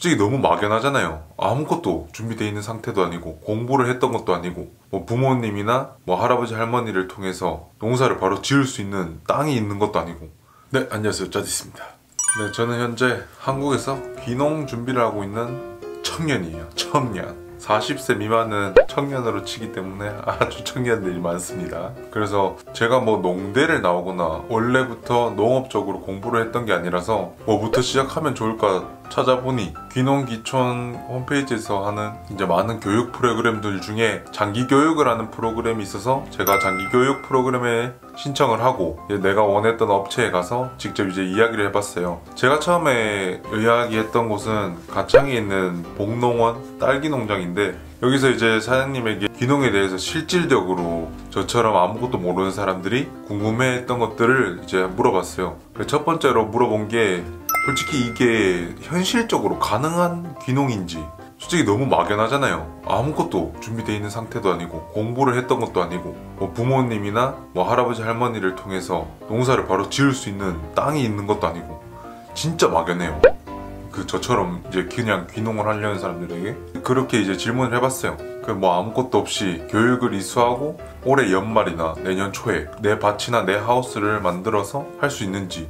솔직히 너무 막연하잖아요. 아무것도 준비되어 있는 상태도 아니고 공부를 했던 것도 아니고 뭐 부모님이나 뭐 할아버지 할머니를 통해서 농사를 바로 지을 수 있는 땅이 있는 것도 아니고. 네, 안녕하세요, 짜디스입니다. 네, 저는 현재 한국에서 귀농 준비를 하고 있는 청년이에요. 청년. 40세 미만은 청년으로 치기 때문에 아주 청년들이 많습니다. 그래서 제가 뭐 농대를 나오거나 원래부터 농업적으로 공부를 했던 게 아니라서 뭐부터 시작하면 좋을까 찾아보니 귀농귀촌 홈페이지에서 하는 이제 많은 교육 프로그램들 중에 장기교육을 하는 프로그램이 있어서 제가 장기교육 프로그램에 신청을 하고 내가 원했던 업체에 가서 직접 이제 이야기를 해봤어요. 제가 처음에 이야기했던 곳은 가창에 있는 복농원 딸기 농장인데, 여기서 이제 사장님에게 귀농에 대해서 실질적으로 저처럼 아무것도 모르는 사람들이 궁금해했던 것들을 이제 물어봤어요. 첫 번째로 물어본 게 솔직히 이게 현실적으로 가능한 귀농인지. 솔직히 너무 막연하잖아요. 아무것도 준비되어 있는 상태도 아니고 공부를 했던 것도 아니고 뭐 부모님이나 뭐 할아버지 할머니를 통해서 농사를 바로 지을 수 있는 땅이 있는 것도 아니고 진짜 막연해요. 저처럼 이제 그냥 귀농을 하려는 사람들에게 그렇게 이제 질문을 해봤어요. 뭐 아무것도 없이 교육을 이수하고 올해 연말이나 내년 초에 내 밭이나 내 하우스를 만들어서 할 수 있는지.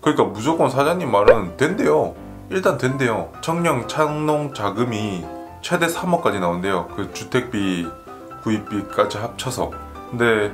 그러니까 무조건 사장님 말은 된대요. 일단 된대요. 청년 창농 자금이 최대 3억까지 나온대요. 그 주택비, 구입비까지 합쳐서. 근데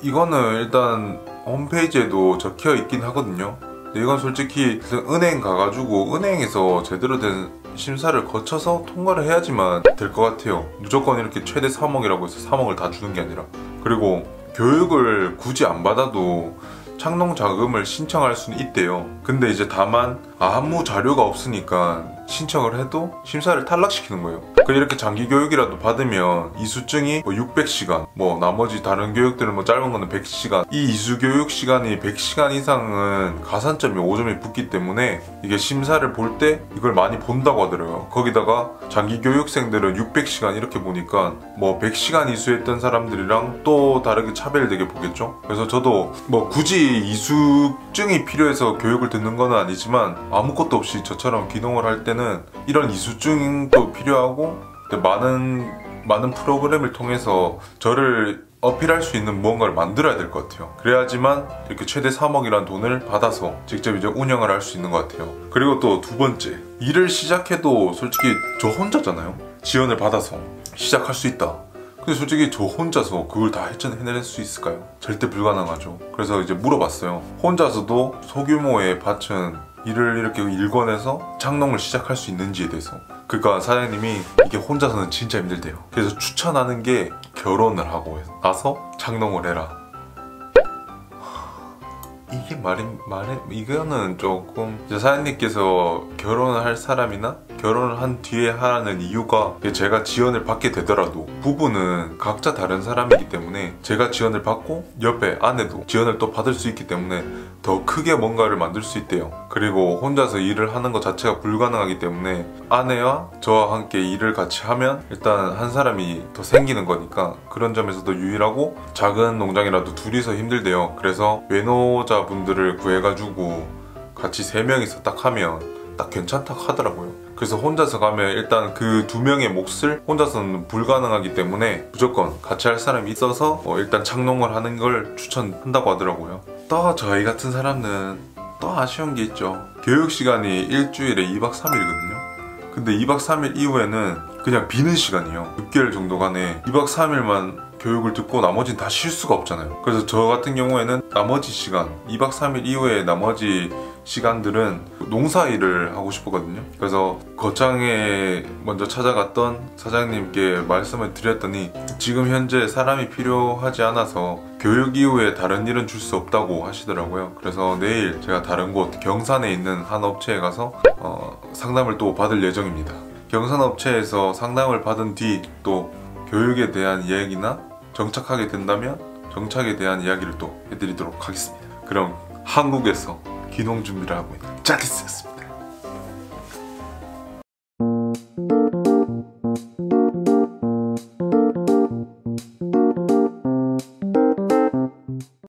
이거는 일단 홈페이지에도 적혀 있긴 하거든요. 이건 솔직히 은행 가가지고 은행에서 제대로 된 심사를 거쳐서 통과를 해야지만 될 것 같아요. 무조건 이렇게 최대 3억이라고 해서 3억을 다 주는 게 아니라. 그리고 교육을 굳이 안 받아도 창농 자금을 신청할 수는 있대요. 근데 이제 다만 아무 자료가 없으니까 신청을 해도 심사를 탈락시키는 거예요. 이렇게 장기 교육이라도 받으면 이수증이 뭐 600시간, 뭐 나머지 다른 교육들은 뭐 짧은 거는 100시간, 이 이수 교육 시간이 100시간 이상은 가산점이 5점이 붙기 때문에 이게 심사를 볼 때 이걸 많이 본다고 하더라고요. 거기다가 장기 교육생들은 600시간 이렇게 보니까 뭐 100시간 이수했던 사람들이랑 또 다르게 차별되게 보겠죠. 그래서 저도 뭐 굳이 이수증이 필요해서 교육을 듣는 건 아니지만 아무것도 없이 저처럼 귀농을 할 때는 이런 이수증도 필요하고 많은 프로그램을 통해서 저를 어필할 수 있는 무언가를 만들어야 될 것 같아요. 그래야지만 이렇게 최대 3억이라는 돈을 받아서 직접 이제 운영을 할 수 있는 것 같아요. 그리고 또 두 번째, 일을 시작해도 솔직히 저 혼자잖아요. 지원을 받아서 시작할 수 있다. 근데 솔직히 저 혼자서 그걸 다 해낼 수 있을까요? 절대 불가능하죠. 그래서 이제 물어봤어요. 혼자서도 소규모의 밭은 일을 이렇게 일궈내서 창농을 시작할 수 있는지에 대해서. 그러니까 사장님이 이게 혼자서는 진짜 힘들대요. 그래서 추천하는 게 결혼을 하고 나서 창농을 해라. 이게 이거는 조금 이제 사장님께서 결혼을 할 사람이나 결혼을 한 뒤에 하라는 이유가 제가 지원을 받게 되더라도 부부는 각자 다른 사람이기 때문에 제가 지원을 받고 옆에 아내도 지원을 또 받을 수 있기 때문에 더 크게 뭔가를 만들 수 있대요. 그리고 혼자서 일을 하는 것 자체가 불가능하기 때문에 아내와 저와 함께 일을 같이 하면 일단 한 사람이 더 생기는 거니까 그런 점에서도 유일하고 작은 농장이라도 둘이서 힘들대요. 그래서 외노자분들을 구해가지고 같이 3명이서 딱 하면 딱 괜찮다고 하더라고요. 그래서 혼자서 가면 일단 그 2명의 몫을 혼자서는 불가능하기 때문에 무조건 같이 할 사람이 있어서 일단 창농을 하는 걸 추천한다고 하더라고요. 또 저희 같은 사람은 또 아쉬운 게 있죠. 교육시간이 일주일에 2박 3일이거든요. 근데 2박 3일 이후에는 그냥 비는 시간이에요. 6개월 정도간에 2박 3일만 교육을 듣고 나머지는 다 쉴 수가 없잖아요. 그래서 저 같은 경우에는 나머지 시간 2박 3일 이후에 나머지 시간들은 농사일을 하고 싶었거든요. 그래서 거창에 먼저 찾아갔던 사장님께 말씀을 드렸더니 지금 현재 사람이 필요하지 않아서 교육 이후에 다른 일은 줄 수 없다고 하시더라고요. 그래서 내일 제가 다른 곳 경산에 있는 한 업체에 가서 상담을 또 받을 예정입니다. 경산 업체에서 상담을 받은 뒤 또 교육에 대한 이야기나 정착하게 된다면 정착에 대한 이야기를 또 해드리도록 하겠습니다. 그럼 한국에서 귀농 준비를 하고 있는 짜디스였습니다.